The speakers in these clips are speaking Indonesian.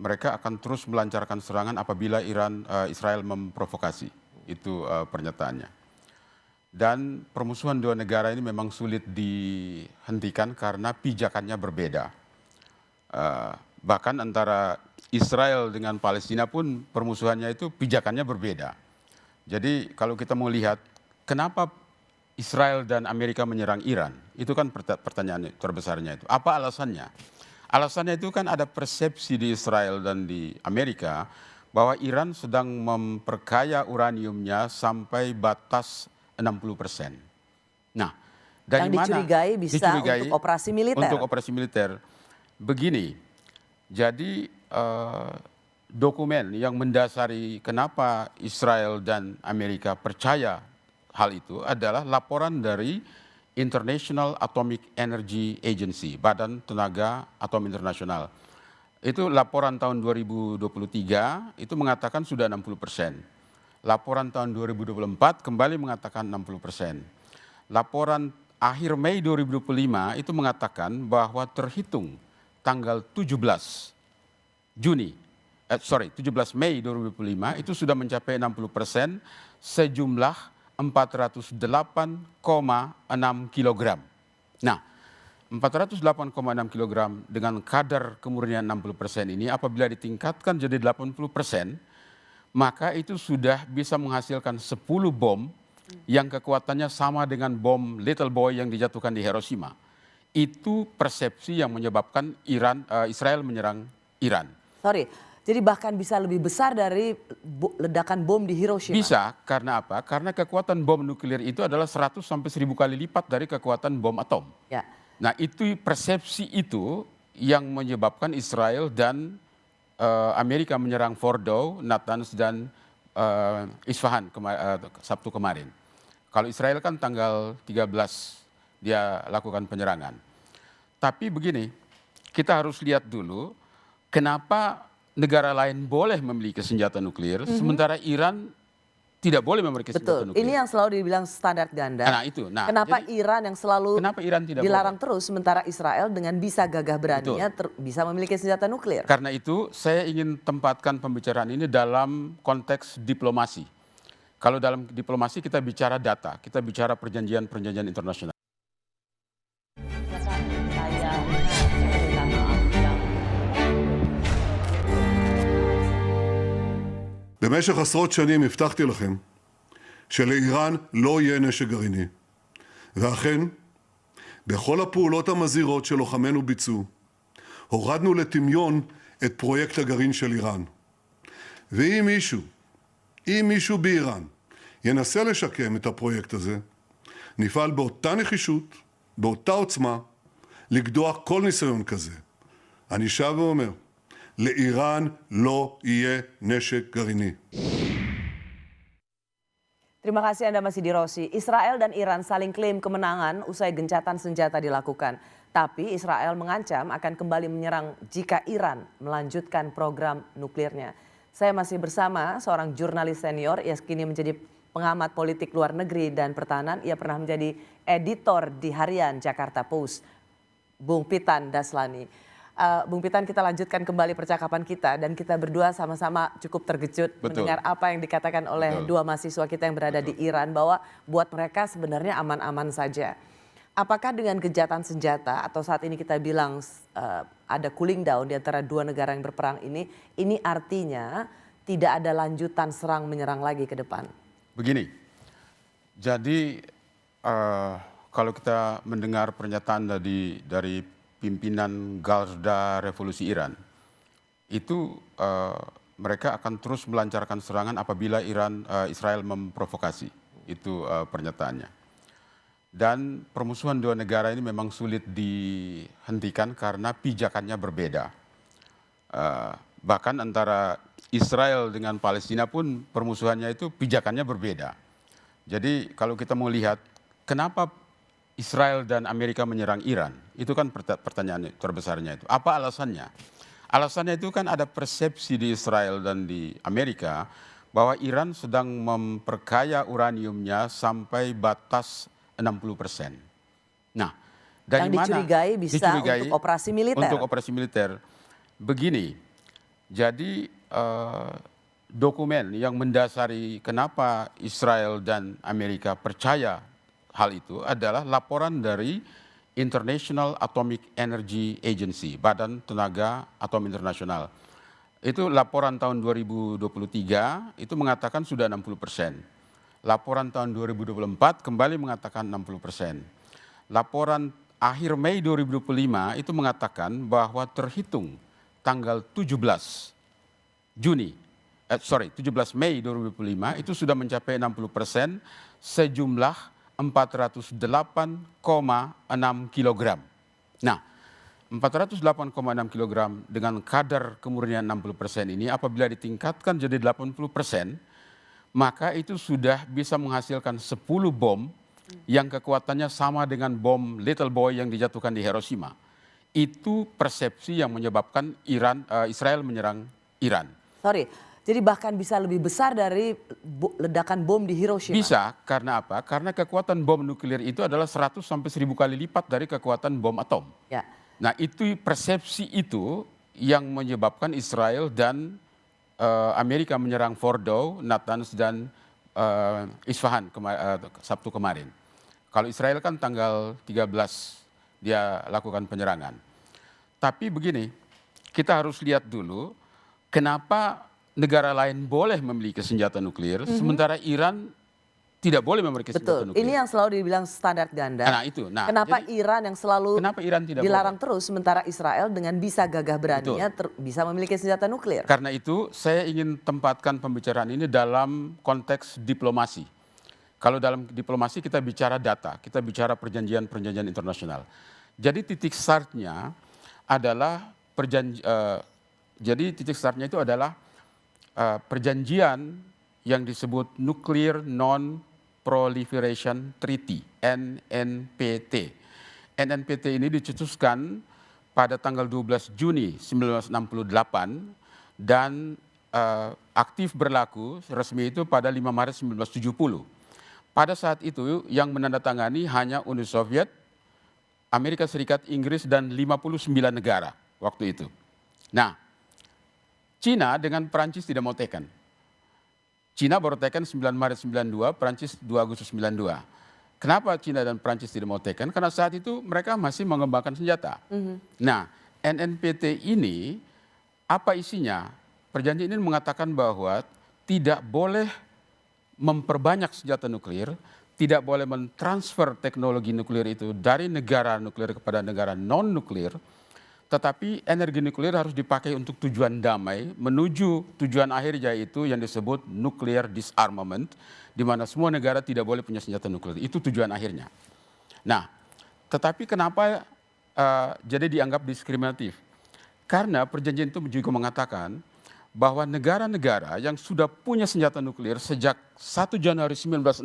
mereka akan terus melancarkan serangan apabila Israel memprovokasi. Itu pernyataannya. Dan permusuhan dua negara ini memang sulit dihentikan karena pijakannya berbeda. Bahkan antara Israel dengan Palestina pun permusuhannya itu pijakannya berbeda. Jadi kalau kita mau lihat kenapa Israel dan Amerika menyerang Iran, itu kan pertanyaan terbesarnya itu. Apa alasannya? Alasannya itu kan ada persepsi di Israel dan di Amerika bahwa Iran sedang memperkaya uraniumnya sampai batas 60%. Nah, dari yang dicurigai mana? Bisa untuk operasi militer. Untuk operasi militer. Begini, jadi dokumen yang mendasari kenapa Israel dan Amerika percaya hal itu adalah laporan dari International Atomic Energy Agency, Badan Tenaga Atom Internasional. Itu laporan tahun 2023 itu mengatakan sudah 60%. Laporan tahun 2024 kembali mengatakan 60%. Laporan akhir Mei 2025 itu mengatakan bahwa terhitung tanggal 17 Mei 2025 itu sudah mencapai 60% sejumlah 408,6 kg. Nah, 408,6 kg dengan kadar kemurnian 60% ini apabila ditingkatkan jadi 80%, maka itu sudah bisa menghasilkan 10 bom yang kekuatannya sama dengan bom Little Boy yang dijatuhkan di Hiroshima. Itu persepsi yang menyebabkan Israel menyerang Iran. Jadi bahkan bisa lebih besar dari ledakan bom di Hiroshima? Bisa, karena apa? Karena kekuatan bom nuklir itu adalah 100 sampai 1000 kali lipat dari kekuatan bom atom. Ya. Nah, itu persepsi itu yang menyebabkan Israel dan Amerika menyerang Fordow, Natanz, dan Isfahan Sabtu kemarin. Kalau Israel kan tanggal 13 dia lakukan penyerangan. Tapi begini, kita harus lihat dulu kenapa negara lain boleh memiliki senjata nuklir, sementara Iran tidak boleh memiliki senjata nuklir. Ini yang selalu dibilang standar ganda. Nah, itu. Nah, kenapa Iran yang selalu Iran tidak dilarang boleh? Terus, sementara Israel dengan bisa gagah beraninya bisa memiliki senjata nuklir? Karena itu saya ingin tempatkan pembicaraan ini dalam konteks diplomasi. Kalau dalam diplomasi kita bicara data, kita bicara perjanjian-perjanjian internasional. במשך עשרות שנים הבטחתי לכם שלאיראן לא יהיה נשק גרעיני. ואכן, בכל הפעולות המזהירות שלוחמינו ביצעו, הורדנו לטמיון את פרויקט הגרעין של איראן. ואם מישהו באיראן ינסה לשקם את הפרויקט הזה, נפעל באותה נחישות, באותה עוצמה, לגדוע כל ניסיון כזה. אני שב ואומר, לאיראן לא יהיה נשק גרעיני. Terima kasih Anda masih di Rosi. Israel dan Iran saling klaim kemenangan usai gencatan senjata dilakukan. Tapi Israel mengancam akan kembali menyerang jika Iran melanjutkan program nuklirnya. Saya masih bersama seorang jurnalis senior, ia kini menjadi pengamat politik luar negeri dan pertahanan. Ia pernah menjadi editor di harian Jakarta Post, Bung Pitan Daslani. Bung Pitan, kita lanjutkan kembali percakapan kita dan kita berdua sama-sama cukup terkejut mendengar apa yang dikatakan oleh dua mahasiswa kita yang berada di Iran bahwa buat mereka sebenarnya aman-aman saja. Apakah dengan gencatan senjata atau saat ini kita bilang ada cooling down di antara dua negara yang berperang ini artinya tidak ada lanjutan serang menyerang lagi ke depan? Begini, jadi kalau kita mendengar pernyataan dari pimpinan Garda Revolusi Iran, itu mereka akan terus melancarkan serangan apabila Israel memprovokasi. Itu pernyataannya. Dan permusuhan dua negara ini memang sulit dihentikan karena pijakannya berbeda. Bahkan antara Israel dengan Palestina pun permusuhannya itu pijakannya berbeda. Jadi kalau kita mau lihat kenapa Israel dan Amerika menyerang Iran, itu kan pertanyaan terbesarnya itu. Apa alasannya? Alasannya itu kan ada persepsi di Israel dan di Amerika bahwa Iran sedang memperkaya uraniumnya sampai batas 60%. Nah, dari yang dicurigai mana? Bisa untuk operasi militer. Untuk operasi militer. Begini, Jadi dokumen yang mendasari kenapa Israel dan Amerika percaya hal itu adalah laporan dari International Atomic Energy Agency, Badan Tenaga Atom Internasional. Itu laporan tahun 2023 itu mengatakan sudah 60%. Laporan tahun 2024 kembali mengatakan 60%. Laporan akhir Mei 2025 itu mengatakan bahwa terhitung tanggal 17 Mei 2025 itu sudah mencapai 60% sejumlah 408,6 kilogram. Nah, 408,6 kilogram dengan kadar kemurnian 60% ini apabila ditingkatkan jadi 80%, maka itu sudah bisa menghasilkan 10 bom yang kekuatannya sama dengan bom Little Boy yang dijatuhkan di Hiroshima. Itu persepsi yang menyebabkan Israel menyerang Iran. Sorry, jadi bahkan bisa lebih besar dari ledakan bom di Hiroshima? Bisa, karena apa? Karena kekuatan bom nuklir itu adalah 100 sampai 1000 kali lipat dari kekuatan bom atom. Ya. Nah, itu persepsi itu yang menyebabkan Israel dan Amerika menyerang Fordow, Natanz, dan Isfahan Sabtu kemarin. Kalau Israel kan tanggal 13 dia lakukan penyerangan. Tapi begini, kita harus lihat dulu kenapa negara lain boleh memiliki senjata nuklir, sementara Iran tidak boleh memiliki senjata Betul, nuklir. ini yang selalu dibilang standar ganda. Nah, itu. Nah, kenapa jadi, Iran yang selalu kenapa Iran tidak dilarang boleh? terus, sementara Israel dengan bisa gagah beraninya bisa memiliki senjata nuklir? Karena itu saya ingin tempatkan pembicaraan ini dalam konteks diplomasi. Kalau dalam diplomasi kita bicara data, kita bicara perjanjian-perjanjian internasional. Jadi titik startnya adalah perjanjian yang disebut Nuclear Non-Proliferation Treaty, NNPT. NNPT ini dicetuskan pada tanggal 12 Juni 1968 dan aktif berlaku resmi itu pada 5 Maret 1970. Pada saat itu yang menandatangani hanya Uni Soviet, Amerika Serikat, Inggris, dan 59 negara waktu itu. Nah, Cina dengan Perancis tidak mau teken. Cina baru teken 9 Maret 92, Perancis 2 Agustus 92. Kenapa Cina dan Perancis tidak mau teken? Karena saat itu mereka masih mengembangkan senjata. Nah, NNPT ini apa isinya? Perjanjian ini mengatakan bahwa tidak boleh memperbanyak senjata nuklir, tidak boleh mentransfer teknologi nuklir itu dari negara nuklir kepada negara non-nuklir, tetapi energi nuklir harus dipakai untuk tujuan damai menuju tujuan akhir yaitu yang disebut nuclear disarmament, di mana semua negara tidak boleh punya senjata nuklir. Itu tujuan akhirnya. Nah, tetapi kenapa jadi dianggap diskriminatif? Karena perjanjian itu juga mengatakan bahwa negara-negara yang sudah punya senjata nuklir sejak 1 Januari 1967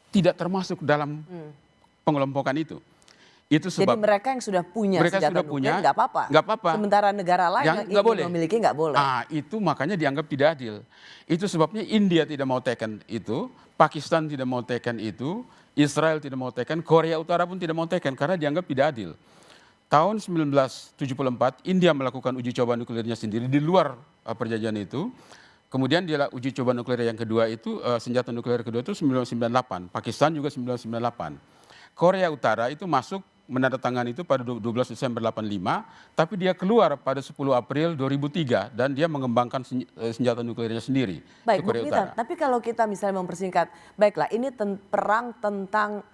tidak termasuk dalam pengelompokan itu. Itu sebab jadi mereka yang sudah punya senjata nuklir nggak apa-apa. Nggak apa-apa. Sementara negara lain yang ingin memiliki nggak boleh. Itu makanya dianggap tidak adil. Itu sebabnya India tidak mau teken itu, Pakistan tidak mau teken itu, Israel tidak mau teken, Korea Utara pun tidak mau teken karena dianggap tidak adil. Tahun 1974 India melakukan uji coba nuklirnya sendiri di luar perjanjian itu. Kemudian dia uji coba nuklir yang kedua itu senjata nuklir kedua itu 1998. Pakistan juga 1998. Korea Utara itu masuk menandatangani itu pada 12 Desember 85, tapi dia keluar pada 10 April 2003 dan dia mengembangkan senjata nuklirnya sendiri. Baik, Bu Mita, tapi kalau kita misalnya mempersingkat, baiklah ini perang tentang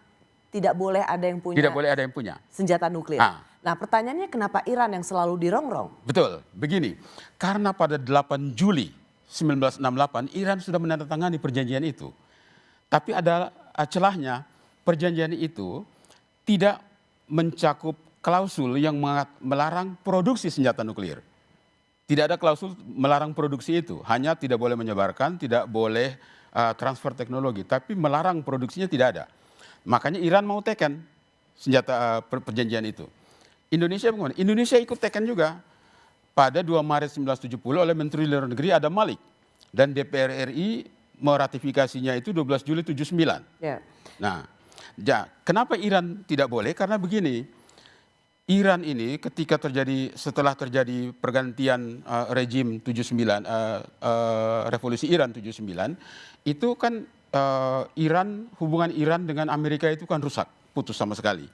tidak boleh ada yang punya senjata nuklir. Nah, pertanyaannya kenapa Iran yang selalu dirongrong? Betul, begini. Karena pada 8 Juli 1968 Iran sudah menandatangani perjanjian itu. Tapi ada celahnya, perjanjian itu tidak mencakup klausul yang melarang produksi senjata nuklir. Tidak ada klausul melarang produksi itu, hanya tidak boleh menyebarkan, tidak boleh transfer teknologi, tapi melarang produksinya tidak ada. Makanya Iran mau teken senjata perjanjian itu. Indonesia bagaimana? Indonesia ikut teken juga. Pada 2 Maret 1970 oleh Menteri Luar Negeri Adam Malik. Dan DPR RI meratifikasinya itu 12 Juli 79. Yeah. Nah, kenapa Iran tidak boleh? Karena begini, Iran ini setelah terjadi pergantian rejim 79 revolusi Iran 79 itu kan hubungan Iran dengan Amerika itu kan rusak, putus sama sekali.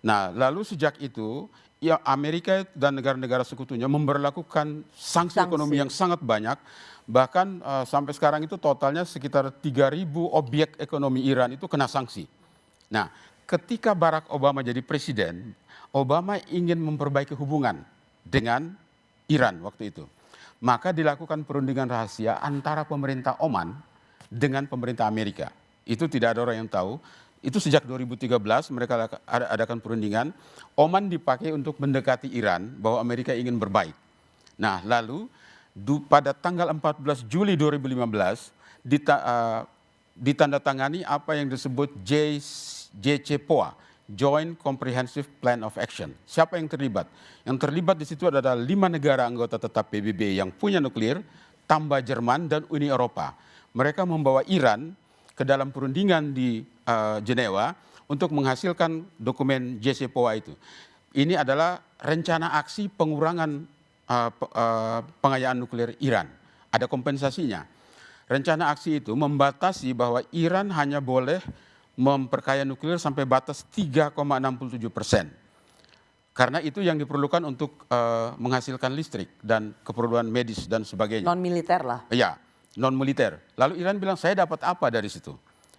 Nah, lalu sejak itu ya Amerika dan negara-negara sekutunya memberlakukan sanksi ekonomi yang sangat banyak, bahkan sampai sekarang itu totalnya sekitar 3.000 objek ekonomi Iran itu kena sanksi. Nah, ketika Barack Obama jadi presiden, Obama ingin memperbaiki hubungan dengan Iran waktu itu. Maka dilakukan perundingan rahasia antara pemerintah Oman dengan pemerintah Amerika. Itu tidak ada orang yang tahu. Itu sejak 2013 mereka adakan perundingan. Oman dipakai untuk mendekati Iran bahwa Amerika ingin berbaik. Nah, lalu pada tanggal 14 Juli 2015 ditandatangani apa yang disebut JCPOA, Joint Comprehensive Plan of Action. Siapa yang terlibat? Yang terlibat di situ adalah 5 negara anggota tetap PBB yang punya nuklir, tambah Jerman dan Uni Eropa. Mereka membawa Iran ke dalam perundingan di Jenewa untuk menghasilkan dokumen JCPOA itu. Ini adalah rencana aksi pengurangan pengayaan nuklir Iran. Ada kompensasinya. Rencana aksi itu membatasi bahwa Iran hanya boleh memperkaya nuklir sampai batas 3,67%. Karena itu yang diperlukan untuk menghasilkan listrik dan keperluan medis dan sebagainya. Non militer lah. Ya, non militer. Lalu Iran bilang saya dapat apa dari situ?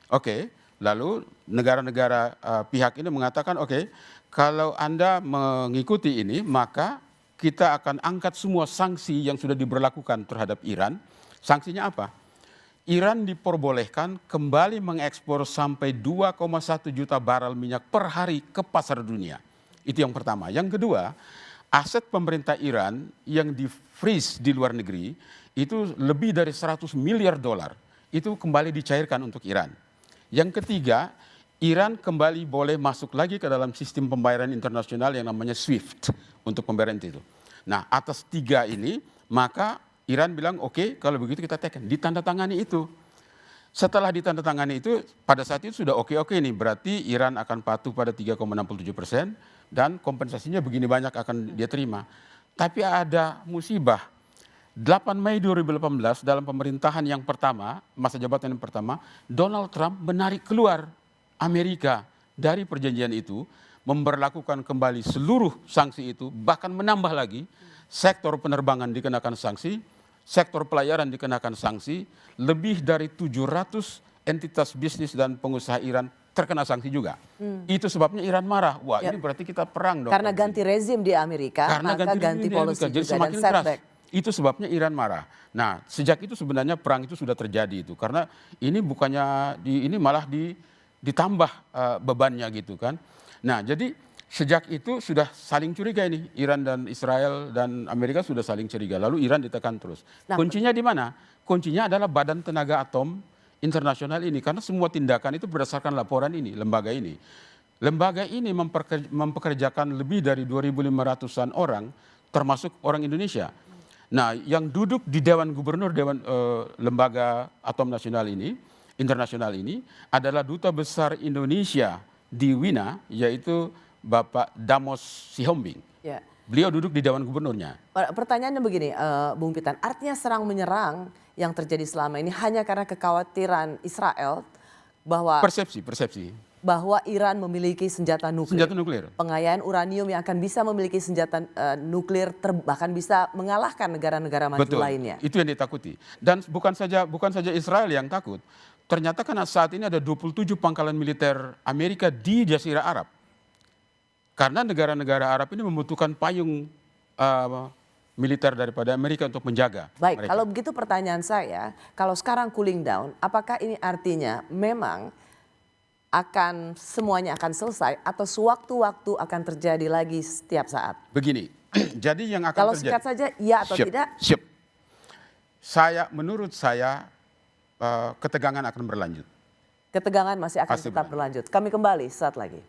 Oke, lalu negara-negara pihak ini mengatakan oke, kalau Anda mengikuti ini maka kita akan angkat semua sanksi yang sudah diberlakukan terhadap Iran. Sanksinya apa? Iran diperbolehkan kembali mengekspor sampai 2,1 juta barel minyak per hari ke pasar dunia. Itu yang pertama. Yang kedua, aset pemerintah Iran yang di-freeze di luar negeri itu lebih dari 100 miliar dolar. Itu kembali dicairkan untuk Iran. Yang ketiga, Iran kembali boleh masuk lagi ke dalam sistem pembayaran internasional yang namanya SWIFT untuk pembayaran itu. Nah, atas 3 ini, maka Iran bilang oke, kalau begitu kita teken, ditandatangani itu. Setelah ditandatangani itu, pada saat itu sudah oke nih, berarti Iran akan patuh pada 3,67% dan kompensasinya begini banyak akan dia terima. Tapi ada musibah. 8 Mei 2018 dalam pemerintahan yang pertama, masa jabatan yang pertama, Donald Trump menarik keluar Amerika dari perjanjian itu, memberlakukan kembali seluruh sanksi itu, bahkan menambah lagi, sektor penerbangan dikenakan sanksi, sektor pelayaran dikenakan sanksi, lebih dari 700 entitas bisnis dan pengusaha Iran terkena sanksi juga. Itu sebabnya Iran marah. Wah, ini berarti kita perang dong. Karena ganti rezim di Amerika, maka ganti policy jadi juga semakin dan keras. setback. Itu sebabnya Iran marah. Nah, sejak itu sebenarnya perang itu sudah terjadi itu. Karena ini bukannya ini malah ditambah bebannya gitu kan. Nah, jadi sejak itu sudah saling curiga ini, Iran dan Israel dan Amerika sudah saling curiga. Lalu Iran ditekan terus. Nah, kuncinya di mana? Kuncinya adalah Badan Tenaga Atom Internasional ini. Karena semua tindakan itu berdasarkan laporan ini, lembaga ini. Lembaga ini mempekerjakan lebih dari 2.500-an orang, termasuk orang Indonesia. Nah, yang duduk di Dewan Gubernur Lembaga Atom Nasional ini, internasional ini, adalah Duta Besar Indonesia di Wina, yaitu Bapak Damos Sihombing. Ya. Beliau duduk di Dewan Gubernurnya. Pertanyaannya begini, Bung Pitan, artinya serang menyerang yang terjadi selama ini hanya karena kekhawatiran Israel bahwa Persepsi. bahwa Iran memiliki senjata nuklir. Senjata nuklir. Pengayaan uranium yang akan bisa memiliki senjata nuklir bahkan bisa mengalahkan negara-negara maju Betul. lainnya. Itu yang ditakuti. Dan bukan saja Israel yang takut. Ternyata karena saat ini ada 27 pangkalan militer Amerika di Jazirah Arab. Karena negara-negara Arab ini membutuhkan payung militer daripada Amerika untuk menjaga Baik, mereka. kalau begitu pertanyaan saya, kalau sekarang cooling down, apakah ini artinya memang semuanya akan selesai atau sewaktu-waktu akan terjadi lagi setiap saat? Begini, jadi yang akan Kalau terjadi. singkat saja, ya atau tidak? Siap. Menurut saya ketegangan akan berlanjut. Ketegangan masih akan Pasti tetap berlanjut. Kami kembali saat lagi.